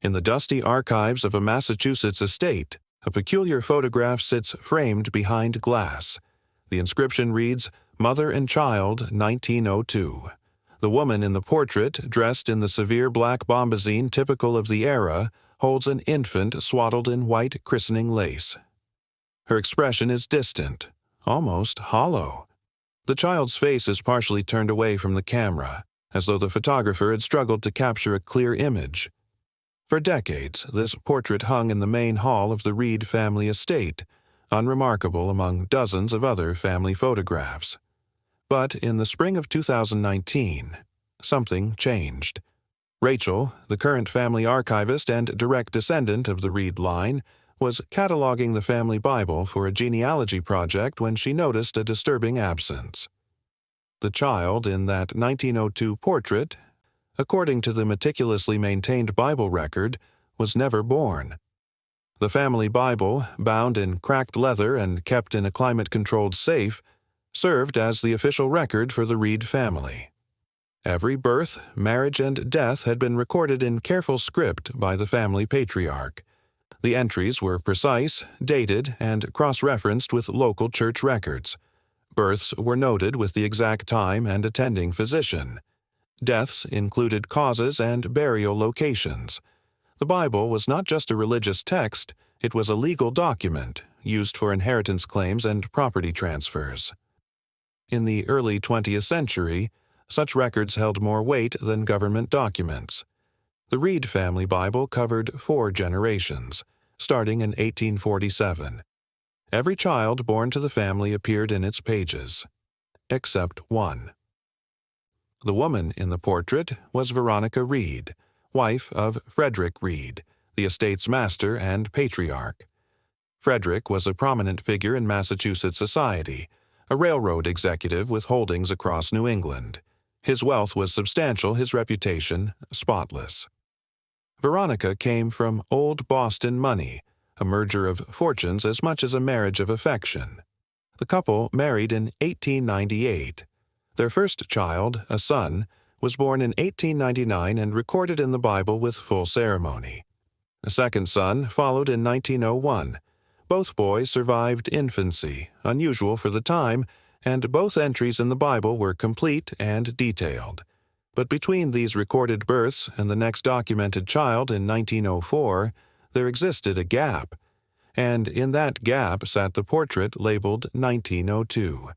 In the dusty archives of a Massachusetts estate, a peculiar photograph sits framed behind glass. The inscription reads, "Mother and Child, 1902." The woman in the portrait, dressed in the severe black bombazine typical of the era, holds an infant swaddled in white christening lace. Her expression is distant, almost hollow. The child's face is partially turned away from the camera, as though the photographer had struggled to capture a clear image. For decades, this portrait hung in the main hall of the Reed family estate, unremarkable among dozens of other family photographs. But in the spring of 2019, something changed. Rachel, the current family archivist and direct descendant of the Reed line, was cataloging the family Bible for a genealogy project when she noticed a disturbing absence. The child in that 1902 portrait, according to the meticulously maintained Bible record, was never born. The family Bible, bound in cracked leather and kept in a climate-controlled safe, served as the official record for the Reed family. Every birth, marriage, and death had been recorded in careful script by the family patriarch. The entries were precise, dated, and cross-referenced with local church records. Births were noted with the exact time and attending physician. Deaths included causes and burial locations. The Bible was not just a religious text, it was a legal document used for inheritance claims and property transfers. In the early 20th century, such records held more weight than government documents. The Reed family Bible covered 4 generations, starting in 1847. Every child born to the family appeared in its pages, except one. The woman in the portrait was Veronica Reed, wife of Frederick Reed, the estate's master and patriarch. Frederick was a prominent figure in Massachusetts society, a railroad executive with holdings across New England. His wealth was substantial, his reputation spotless. Veronica came from old Boston money, a merger of fortunes as much as a marriage of affection. The couple married in 1898. Their first child, a son, was born in 1899 and recorded in the Bible with full ceremony. A second son followed in 1901. Both boys survived infancy, unusual for the time, and both entries in the Bible were complete and detailed. But between these recorded births and the next documented child in 1904, there existed a gap, and in that gap sat the portrait labeled 1902.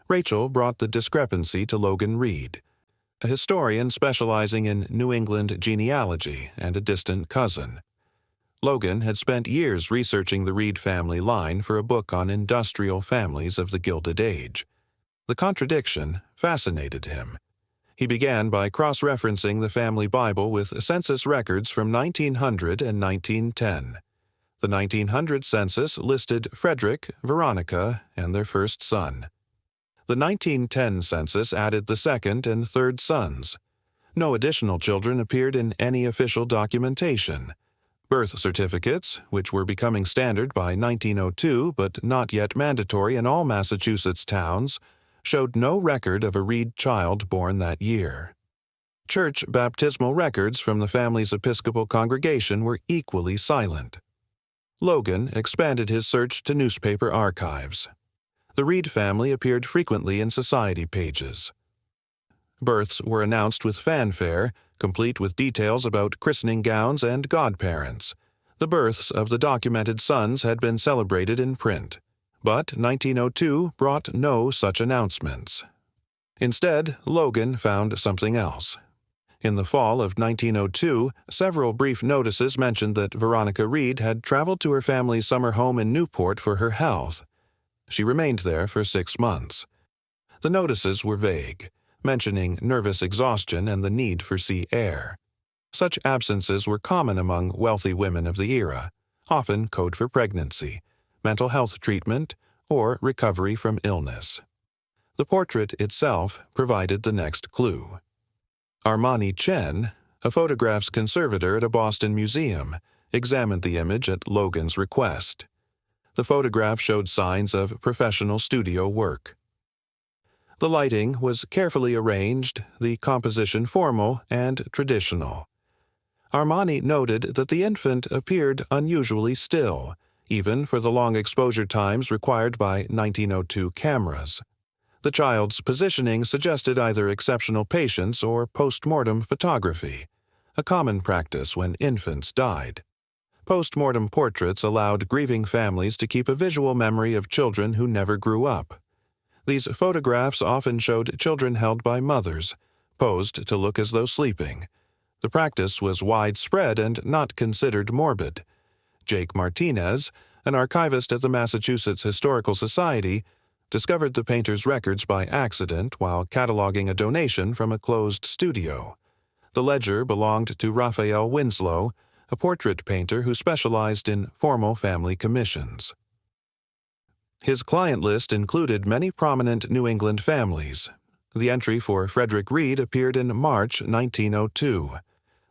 Rachel brought the discrepancy to Logan Reed, a historian specializing in New England genealogy and a distant cousin. Logan had spent years researching the Reed family line for a book on industrial families of the Gilded Age. The contradiction fascinated him. He began by cross-referencing the family Bible with census records from 1900 and 1910. The 1900 census listed Frederick, Veronica, and their first son. The 1910 census added the second and third sons. No additional children appeared in any official documentation. Birth certificates, which were becoming standard by 1902 but not yet mandatory in all Massachusetts towns, showed no record of a Reed child born that year. Church baptismal records from the family's Episcopal congregation were equally silent. Logan expanded his search to newspaper archives. The Reed family appeared frequently in society pages. Births were announced with fanfare, complete with details about christening gowns and godparents. The births of the documented sons had been celebrated in print. But 1902 brought no such announcements. Instead, Logan found something else. In the fall of 1902, several brief notices mentioned that Veronica Reed had traveled to her family's summer home in Newport for her health. She remained there for 6 months. The notices were vague, mentioning nervous exhaustion and the need for sea air. Such absences were common among wealthy women of the era, often code for pregnancy, mental health treatment, or recovery from illness. The portrait itself provided the next clue. Armani Chen, a photograph's conservator at a Boston museum, examined the image at Logan's request. The photograph showed signs of professional studio work. The lighting was carefully arranged, the composition formal and traditional. Armani noted that the infant appeared unusually still, even for the long exposure times required by 1902 cameras. The child's positioning suggested either exceptional patience or post-mortem photography, a common practice when infants died. Post-mortem portraits allowed grieving families to keep a visual memory of children who never grew up. These photographs often showed children held by mothers, posed to look as though sleeping. The practice was widespread and not considered morbid. Jake Martinez, an archivist at the Massachusetts Historical Society, discovered the painter's records by accident while cataloging a donation from a closed studio. The ledger belonged to Raphael Winslow, a portrait painter who specialized in formal family commissions. His client list included many prominent New England families. The entry for Frederick Reed appeared in March 1902.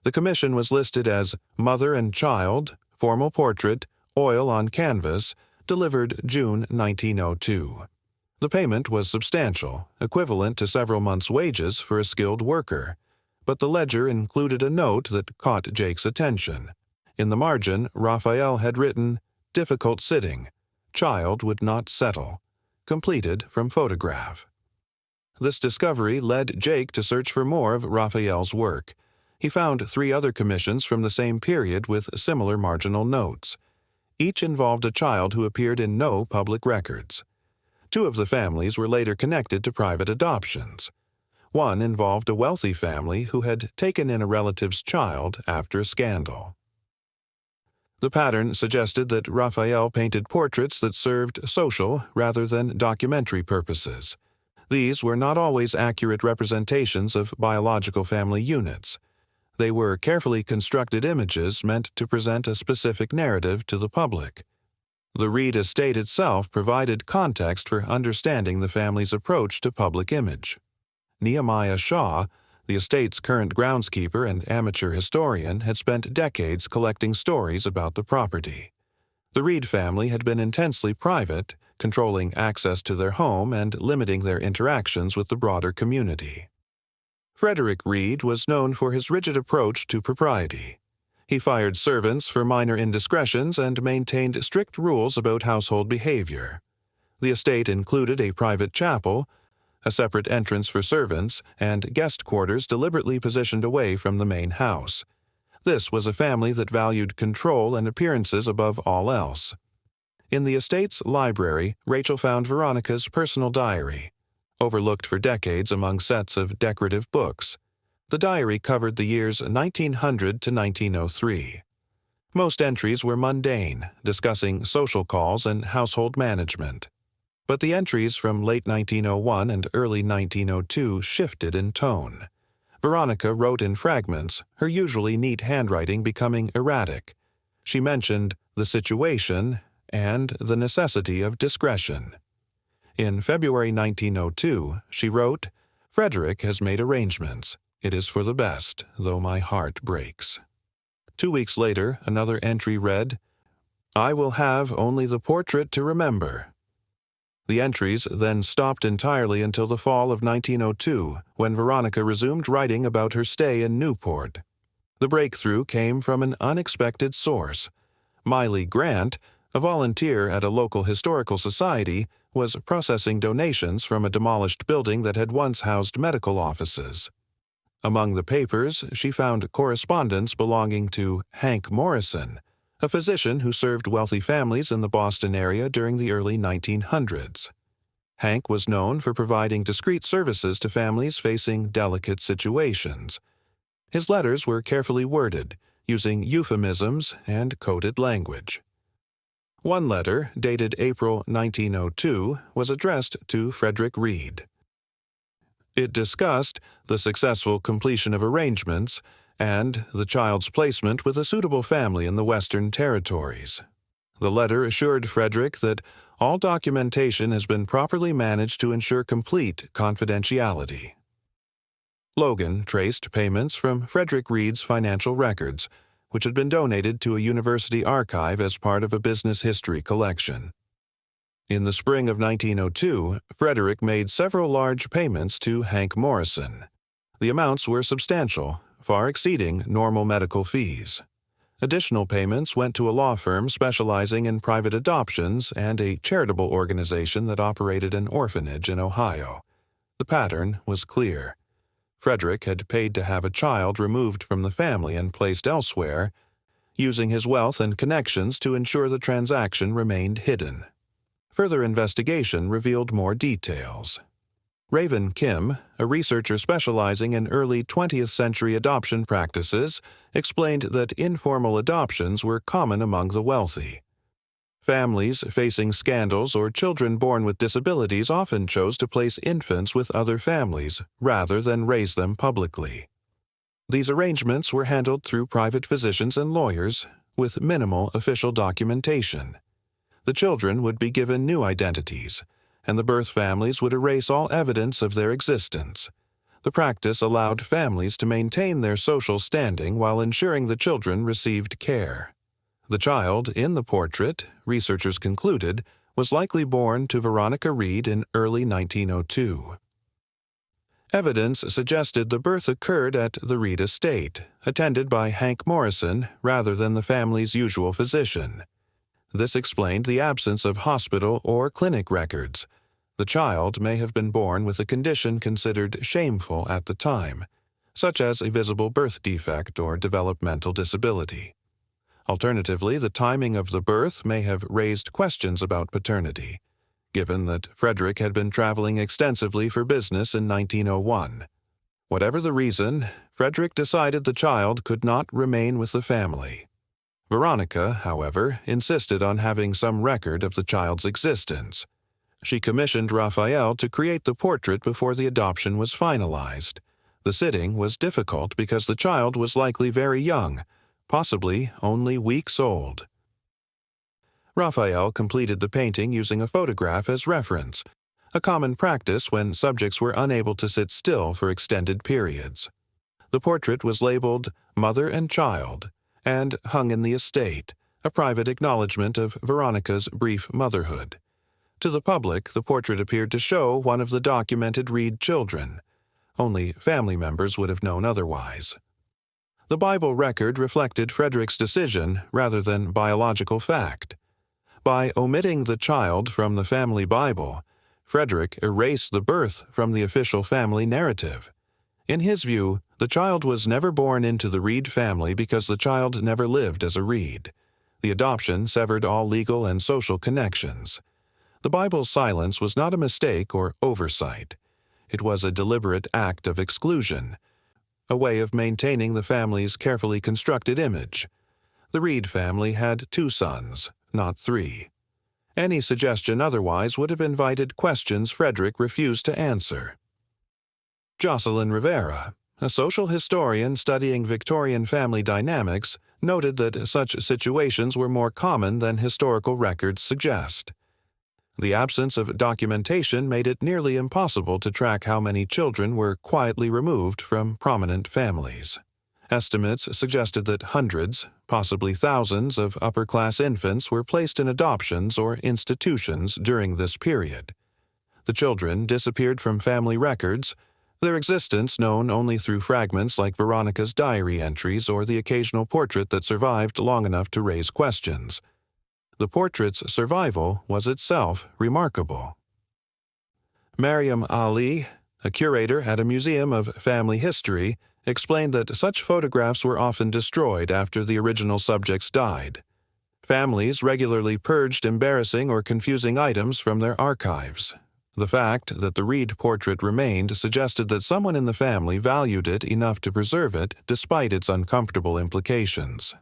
The commission was listed as Mother and Child, Formal Portrait, Oil on Canvas, delivered June 1902. The payment was substantial, equivalent to several months' wages for a skilled worker, but the ledger included a note that caught Jake's attention. In the margin, Raphael had written, "Difficult sitting. Child would not settle. Completed from photograph." This discovery led Jake to search for more of Raphael's work. He found 3 other commissions from the same period with similar marginal notes. Each involved a child who appeared in no public records. 2 of the families were later connected to private adoptions. One involved a wealthy family who had taken in a relative's child after a scandal. The pattern suggested that Raphael painted portraits that served social rather than documentary purposes. These were not always accurate representations of biological family units. They were carefully constructed images meant to present a specific narrative to the public. The Reed estate itself provided context for understanding the family's approach to public image. Nehemiah Shaw, the estate's current groundskeeper and amateur historian, had spent decades collecting stories about the property. The Reed family had been intensely private, controlling access to their home and limiting their interactions with the broader community. Frederick Reed was known for his rigid approach to propriety. He fired servants for minor indiscretions and maintained strict rules about household behavior. The estate included a private chapel, a separate entrance for servants, and guest quarters deliberately positioned away from the main house. This was a family that valued control and appearances above all else. In the estate's library, Rachel found Veronica's personal diary, overlooked for decades among sets of decorative books. The diary covered the years 1900 to 1903. Most entries were mundane, discussing social calls and household management. But the entries from late 1901 and early 1902 shifted in tone. Veronica wrote in fragments, her usually neat handwriting becoming erratic. She mentioned the situation and the necessity of discretion. In February 1902, she wrote, "Frederick has made arrangements. It is for the best, though my heart breaks." 2 weeks later, another entry read, "I will have only the portrait to remember." The entries then stopped entirely until the fall of 1902, when Veronica resumed writing about her stay in Newport. The breakthrough came from an unexpected source. Miley Grant, a volunteer at a local historical society, was processing donations from a demolished building that had once housed medical offices. Among the papers, she found correspondence belonging to Hank Morrison, a physician who served wealthy families in the Boston area during the early 1900s. Hank was known for providing discreet services to families facing delicate situations. His letters were carefully worded, using euphemisms and coded language. One letter, dated April 1902, was addressed to Frederick Reed. It discussed the successful completion of arrangements and the child's placement with a suitable family in the Western Territories. The letter assured Frederick that all documentation has been properly managed to ensure complete confidentiality. Logan traced payments from Frederick Reed's financial records, which had been donated to a university archive as part of a business history collection. In the spring of 1902, Frederick made several large payments to Hank Morrison. The amounts were substantial, far exceeding normal medical fees. Additional payments went to a law firm specializing in private adoptions and a charitable organization that operated an orphanage in Ohio. The pattern was clear. Frederick had paid to have a child removed from the family and placed elsewhere, using his wealth and connections to ensure the transaction remained hidden. Further investigation revealed more details. Raven Kim, a researcher specializing in early 20th century adoption practices, explained that informal adoptions were common among the wealthy. Families facing scandals or children born with disabilities often chose to place infants with other families rather than raise them publicly. These arrangements were handled through private physicians and lawyers, with minimal official documentation. The children would be given new identities, and the birth families would erase all evidence of their existence. The practice allowed families to maintain their social standing while ensuring the children received care. The child in the portrait, researchers concluded, was likely born to Veronica Reed in early 1902. Evidence suggested the birth occurred at the Reed estate, attended by Hank Morrison rather than the family's usual physician. This explained the absence of hospital or clinic records. The child may have been born with a condition considered shameful at the time, such as a visible birth defect or developmental disability. Alternatively, the timing of the birth may have raised questions about paternity, given that Frederick had been traveling extensively for business in 1901. Whatever the reason, Frederick decided the child could not remain with the family. Veronica, however, insisted on having some record of the child's existence. She commissioned Raphael to create the portrait before the adoption was finalized. The sitting was difficult because the child was likely very young, possibly only weeks old. Raphael completed the painting using a photograph as reference, a common practice when subjects were unable to sit still for extended periods. The portrait was labeled Mother and Child and hung in the estate, a private acknowledgement of Veronica's brief motherhood. To the public, the portrait appeared to show one of the documented Reed children. Only family members would have known otherwise. The Bible record reflected Frederick's decision rather than biological fact. By omitting the child from the family Bible, Frederick erased the birth from the official family narrative. In his view, the child was never born into the Reed family because the child never lived as a Reed. The adoption severed all legal and social connections. The Bible's silence was not a mistake or oversight. It was a deliberate act of exclusion, a way of maintaining the family's carefully constructed image. The Reed family had 2 sons, not 3. Any suggestion otherwise would have invited questions Frederick refused to answer. Jocelyn Rivera, a social historian studying Victorian family dynamics, noted that such situations were more common than historical records suggest. The absence of documentation made it nearly impossible to track how many children were quietly removed from prominent families. Estimates suggested that hundreds, possibly thousands, of upper-class infants were placed in adoptions or institutions during this period. The children disappeared from family records, their existence known only through fragments like Veronica's diary entries or the occasional portrait that survived long enough to raise questions. The portrait's survival was itself remarkable. Mariam Ali, a curator at a museum of family history, explained that such photographs were often destroyed after the original subjects died. Families regularly purged embarrassing or confusing items from their archives. The fact that the Reed portrait remained suggested that someone in the family valued it enough to preserve it despite its uncomfortable implications.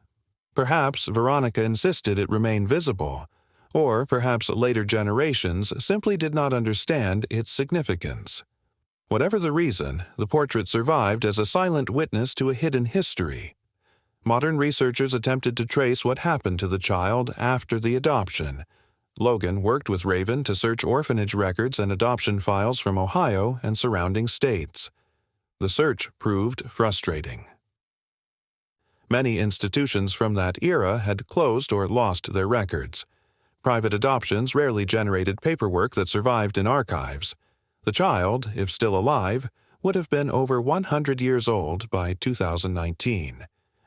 Perhaps Veronica insisted it remain visible, or perhaps later generations simply did not understand its significance. Whatever the reason, the portrait survived as a silent witness to a hidden history. Modern researchers attempted to trace what happened to the child after the adoption. Logan worked with Raven to search orphanage records and adoption files from Ohio and surrounding states. The search proved frustrating. Many institutions from that era had closed or lost their records. Private adoptions rarely generated paperwork that survived in archives. The child, if still alive, would have been over 100 years old by 2019.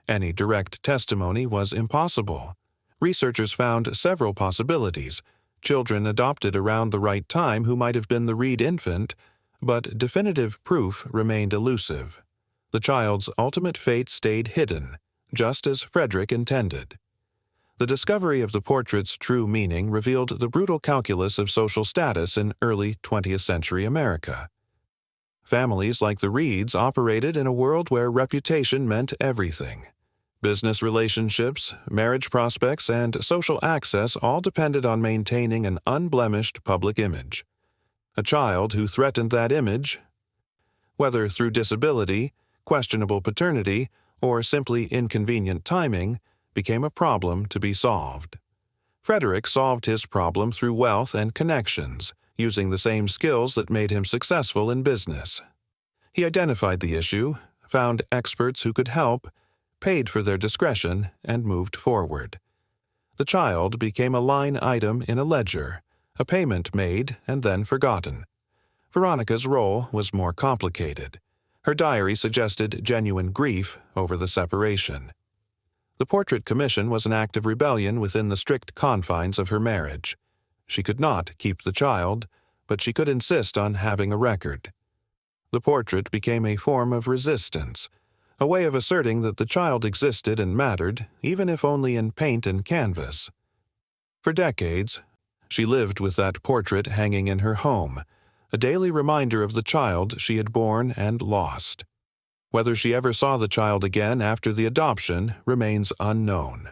Any direct testimony was impossible. Researchers found several possibilities: children adopted around the right time who might have been the Reed infant, but definitive proof remained elusive. The child's ultimate fate stayed hidden, just as Frederick intended. The discovery of the portrait's true meaning revealed the brutal calculus of social status in early 20th century America. Families like the Reeds operated in a world where reputation meant everything. Business relationships, marriage prospects, and social access all depended on maintaining an unblemished public image. A child who threatened that image, whether through disability, questionable paternity, or simply inconvenient timing, became a problem to be solved. Frederick solved his problem through wealth and connections, using the same skills that made him successful in business. He identified the issue, found experts who could help, paid for their discretion, and moved forward. The child became a line item in a ledger, a payment made and then forgotten. Veronica's role was more complicated. Her diary suggested genuine grief over the separation. The portrait commission was an act of rebellion within the strict confines of her marriage. She could not keep the child, but she could insist on having a record. The portrait became a form of resistance, a way of asserting that the child existed and mattered, even if only in paint and canvas. For decades, she lived with that portrait hanging in her home, a daily reminder of the child she had borne and lost. Whether she ever saw the child again after the adoption remains unknown.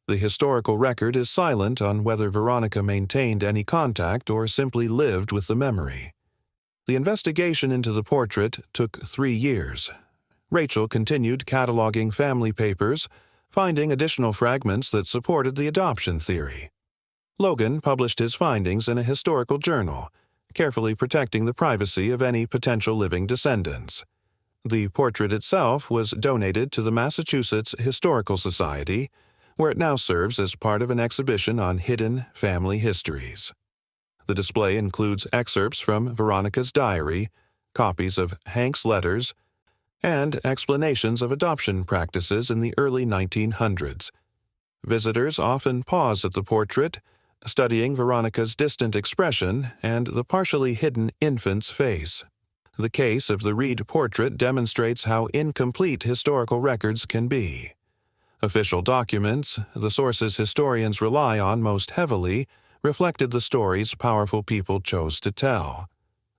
The historical record is silent on whether Veronica maintained any contact or simply lived with the memory. The investigation into the portrait took 3 years. Rachel continued cataloging family papers, finding additional fragments that supported the adoption theory. Logan published his findings in a historical journal, carefully protecting the privacy of any potential living descendants. The portrait itself was donated to the Massachusetts Historical Society, where it now serves as part of an exhibition on hidden family histories. The display includes excerpts from Veronica's diary, copies of Hank's letters, and explanations of adoption practices in the early 1900s. Visitors often pause at the portrait, studying Veronica's distant expression and the partially hidden infant's face. The case of the Reed portrait demonstrates how incomplete historical records can be. Official documents, the sources historians rely on most heavily, reflected the stories powerful people chose to tell.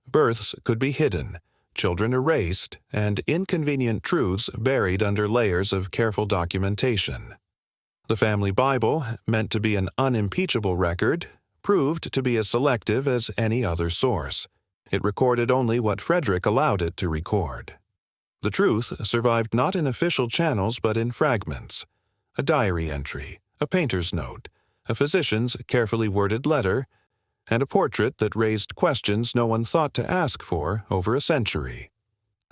Births could be hidden, children erased, and inconvenient truths buried under layers of careful documentation. The family Bible, meant to be an unimpeachable record, proved to be as selective as any other source. It recorded only what Frederick allowed it to record. The truth survived not in official channels but in fragments: a diary entry, a painter's note, a physician's carefully worded letter, and a portrait that raised questions no one thought to ask for over a century.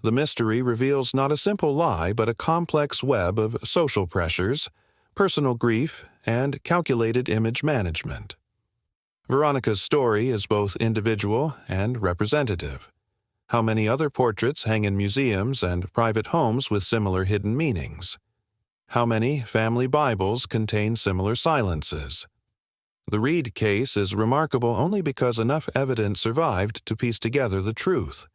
The mystery reveals not a simple lie but a complex web of social pressures, personal grief, and calculated image management. Veronica's story is both individual and representative. How many other portraits hang in museums and private homes with similar hidden meanings? How many family Bibles contain similar silences? The Reed case is remarkable only because enough evidence survived to piece together the truth.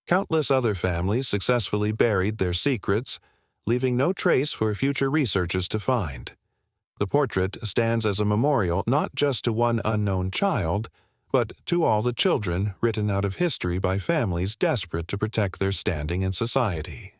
Countless other families successfully buried their secrets, leaving no trace for future researchers to find. The portrait stands as a memorial not just to one unknown child, but to all the children written out of history by families desperate to protect their standing in society.